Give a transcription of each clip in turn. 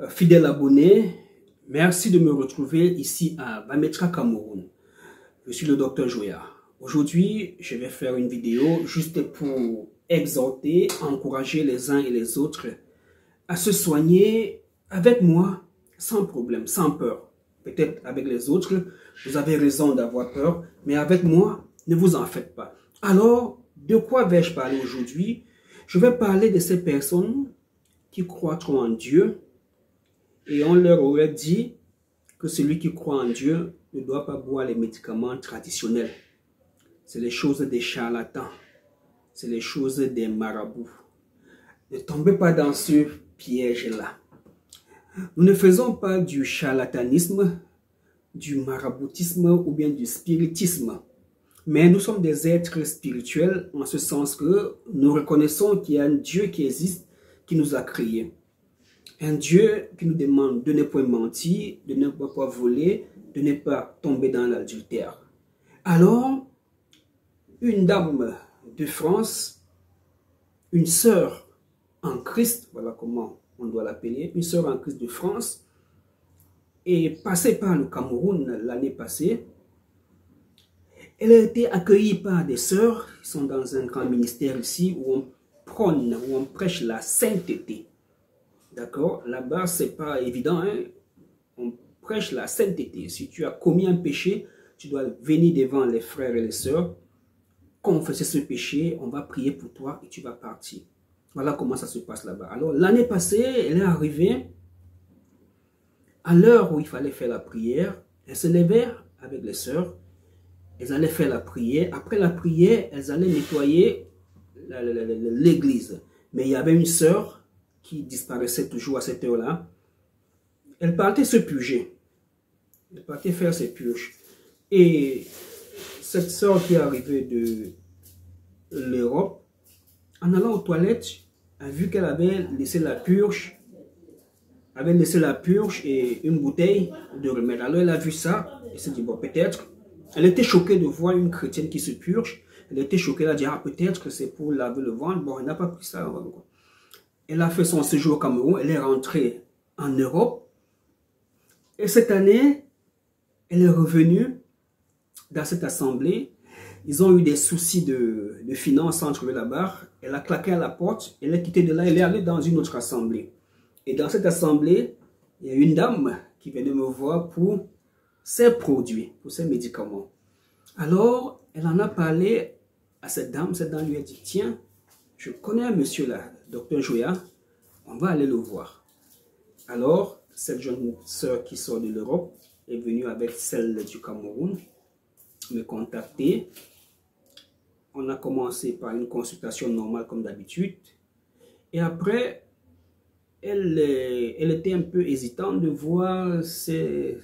Fidèle abonné, merci de me retrouver ici à Bametra, Cameroun. Je suis le docteur Joya. Aujourd'hui, je vais faire une vidéo juste pour exhorter, encourager les uns et les autres à se soigner avec moi, sans problème, sans peur. Peut-être avec les autres, vous avez raison d'avoir peur, mais avec moi, ne vous en faites pas. Alors, de quoi vais-je parler aujourd'hui? Je vais parler de ces personnes qui croient trop en Dieu et on leur aurait dit que celui qui croit en Dieu ne doit pas boire les médicaments traditionnels. C'est les choses des charlatans, c'est les choses des marabouts. Ne tombez pas dans ce piège-là. Nous ne faisons pas du charlatanisme, du maraboutisme ou bien du spiritisme. Mais nous sommes des êtres spirituels en ce sens que nous reconnaissons qu'il y a un Dieu qui existe, qui nous a créés. Un Dieu qui nous demande de ne pas mentir, de ne pas voler, de ne pas tomber dans l'adultère. Alors, une dame de France, une sœur en Christ, voilà comment on doit l'appeler, une sœur en Christ de France, est passée par le Cameroun l'année passée. Elle a été accueillie par des sœurs qui sont dans un grand ministère ici où on prône, où on prêche la sainteté. D'accord? Là-bas, c'est pas évident, hein? On prêche la sainteté. Si tu as commis un péché, tu dois venir devant les frères et les sœurs, confesser ce péché, on va prier pour toi et tu vas partir. Voilà comment ça se passe là-bas. Alors, l'année passée, elle est arrivée à l'heure où il fallait faire la prière. Elle se levait avec les sœurs. Elles allaient faire la prière. Après la prière, elles allaient nettoyer l'église. Mais il y avait une sœur qui disparaissait toujours à cette heure-là. Elle partait se purger. Elle partait faire ses purges. Et cette sœur qui est arrivée de l'Europe, en allant aux toilettes, a vu qu'elle avait laissé la purge, et une bouteille de remède. Alors elle a vu ça, et s'est dit, bon, peut-être. Elle était choquée de voir une chrétienne qui se purge. Elle était choquée, elle a dit, ah, peut-être que c'est pour laver le ventre. Bon, elle n'a pas pris ça. Elle a fait son séjour au Cameroun, elle est rentrée en Europe. Et cette année, elle est revenue dans cette assemblée. Ils ont eu des soucis de finances sans trouver la barre. Elle a claqué à la porte, elle est quittée de là, elle est allée dans une autre assemblée. Et dans cette assemblée, il y a une dame qui venait me voir pour ses produits, pour ses médicaments. Alors, elle en a parlé à cette dame lui a dit, tiens, je connais un monsieur là, docteur Joya, on va aller le voir. Alors, cette jeune sœur qui sort de l'Europe est venue avec celle du Cameroun me contacter. On a commencé par une consultation normale comme d'habitude. Et après, elle était un peu hésitante de voir ces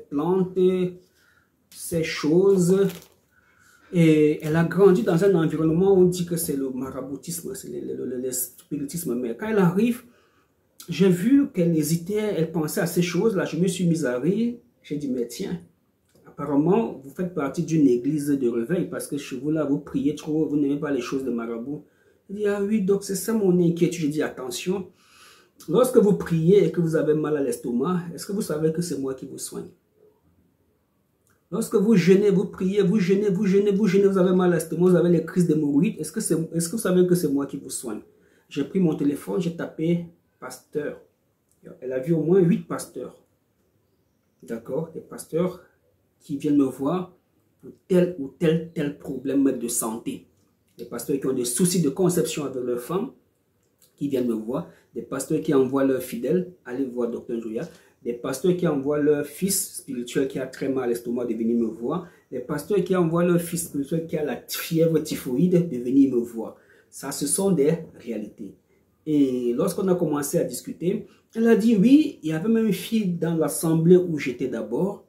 plantes, ces choses. Et elle a grandi dans un environnement où on dit que c'est le maraboutisme, c'est le spiritisme. Mais quand elle arrive, j'ai vu qu'elle hésitait, elle pensait à ces choses-là. Je me suis mise à rire. J'ai dit, mais tiens, apparemment, vous faites partie d'une église de réveil parce que chez vous, là, vous priez trop, vous n'aimez pas les choses de marabout. Elle dit, ah oui, donc c'est ça mon inquiétude. Je dis, attention, lorsque vous priez et que vous avez mal à l'estomac, est-ce que vous savez que c'est moi qui vous soigne? Lorsque vous jeûnez, vous priez, vous jeûnez, vous avez mal à l'estomac, vous avez les crises d'hémorroïdes, est-ce que vous savez que c'est moi qui vous soigne? J'ai pris mon téléphone, j'ai tapé pasteur. Elle a vu au moins 8 pasteurs. D'accord? Des pasteurs qui viennent me voir pour tel ou tel problème de santé. Des pasteurs qui ont des soucis de conception avec leurs femmes, qui viennent me voir. Des pasteurs qui envoient leurs fidèles, aller voir Dr Joya. Des pasteurs qui envoient leur fils spirituel qui a très mal à l'estomac de venir me voir. Des pasteurs qui envoient leur fils spirituel qui a la fièvre typhoïde de venir me voir. Ça, ce sont des réalités. Et lorsqu'on a commencé à discuter, elle a dit oui, il y avait même une fille dans l'assemblée où j'étais d'abord.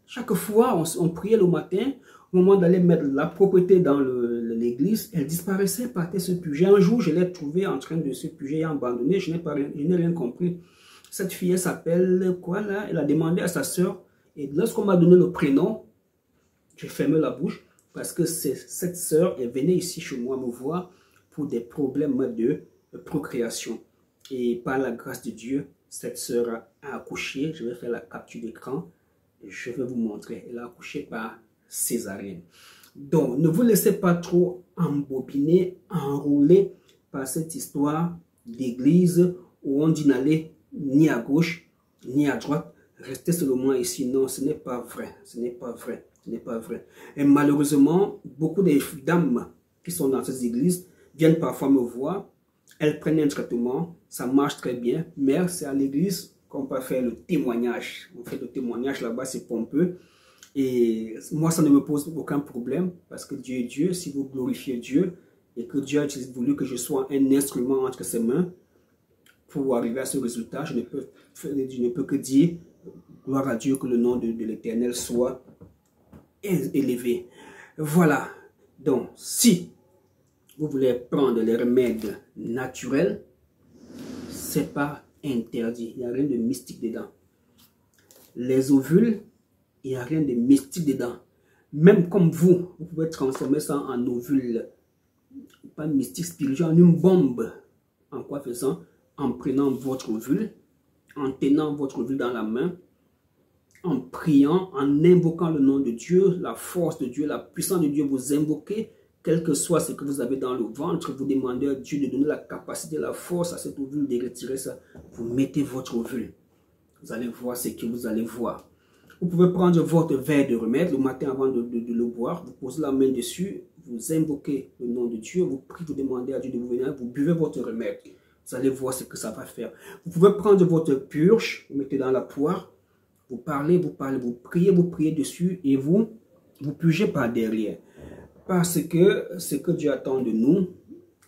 Chaque fois, on priait le matin, au moment d'aller mettre la propreté dans l'église, elle disparaissait, partait se purger. Un jour, je l'ai trouvée en train de se purger et abandonner, je n'ai rien compris. Cette fille, elle s'appelle quoi là? Elle a demandé à sa sœur, et lorsqu'on m'a donné le prénom, j'ai fermé la bouche, parce que cette sœur, elle venait ici chez moi me voir pour des problèmes de procréation. Et par la grâce de Dieu, cette sœur a accouché. Je vais faire la capture d'écran. Je vais vous montrer. Elle a accouché par césarienne. Donc, ne vous laissez pas trop embobiner, enrouler par cette histoire d'église où on dit n'aller ni à gauche, ni à droite. Restez seulement ici. Non, ce n'est pas vrai. Ce n'est pas vrai. Ce n'est pas vrai. Et malheureusement, beaucoup de dames qui sont dans ces églises viennent parfois me voir. Elles prennent un traitement. Ça marche très bien. Mais c'est à l'église qu'on peut faire le témoignage. On fait le témoignage là-bas, c'est pompeux. Et moi, ça ne me pose aucun problème parce que Dieu est Dieu. Si vous glorifiez Dieu et que Dieu a voulu que je sois un instrument entre ses mains pour arriver à ce résultat, je ne peux que dire gloire à Dieu, que le nom de l'Éternel soit élevé. Voilà. Donc, si vous voulez prendre les remèdes naturels, c'est pas interdit. Il n'y a rien de mystique dedans. Les ovules, il n'y a rien de mystique dedans. Même comme vous pouvez transformer ça en ovule, pas mystique spirituel, en une bombe. En quoi faisant? En prenant votre ovule, en tenant votre ovule dans la main, en priant, en invoquant le nom de Dieu, la force de Dieu, la puissance de Dieu, vous invoquez, quel que soit ce que vous avez dans le ventre, vous demandez à Dieu de donner la capacité, la force à cet ovule de retirer ça. Vous mettez votre ovule. Vous allez voir ce que vous allez voir. Vous pouvez prendre votre verre de remède le matin avant de le boire. Vous posez la main dessus, vous invoquez le nom de Dieu, vous priez, vous demandez à Dieu de vous venir, vous buvez votre remède. Vous allez voir ce que ça va faire. Vous pouvez prendre votre purge, vous mettez dans la poire, vous parlez, vous priez dessus et vous purgez par derrière. Parce que ce que Dieu attend de nous,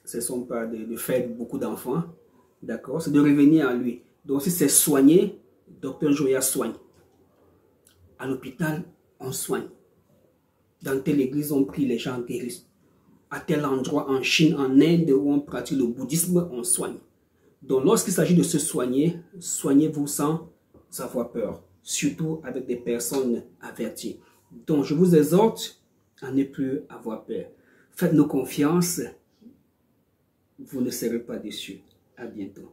ce ne sont pas de faire beaucoup d'enfants, d'accord? C'est de revenir à lui. Donc si c'est soigner, Dr Joya soigne. À l'hôpital, on soigne. Dans telle église, on prie, les gens guérissent. À tel endroit, en Chine, en Inde, où on pratique le bouddhisme, on soigne. Donc lorsqu'il s'agit de se soigner, soignez-vous sans avoir peur. Surtout avec des personnes averties. Donc je vous exhorte à ne plus avoir peur. Faites-nous confiance. Vous ne serez pas déçus. À bientôt.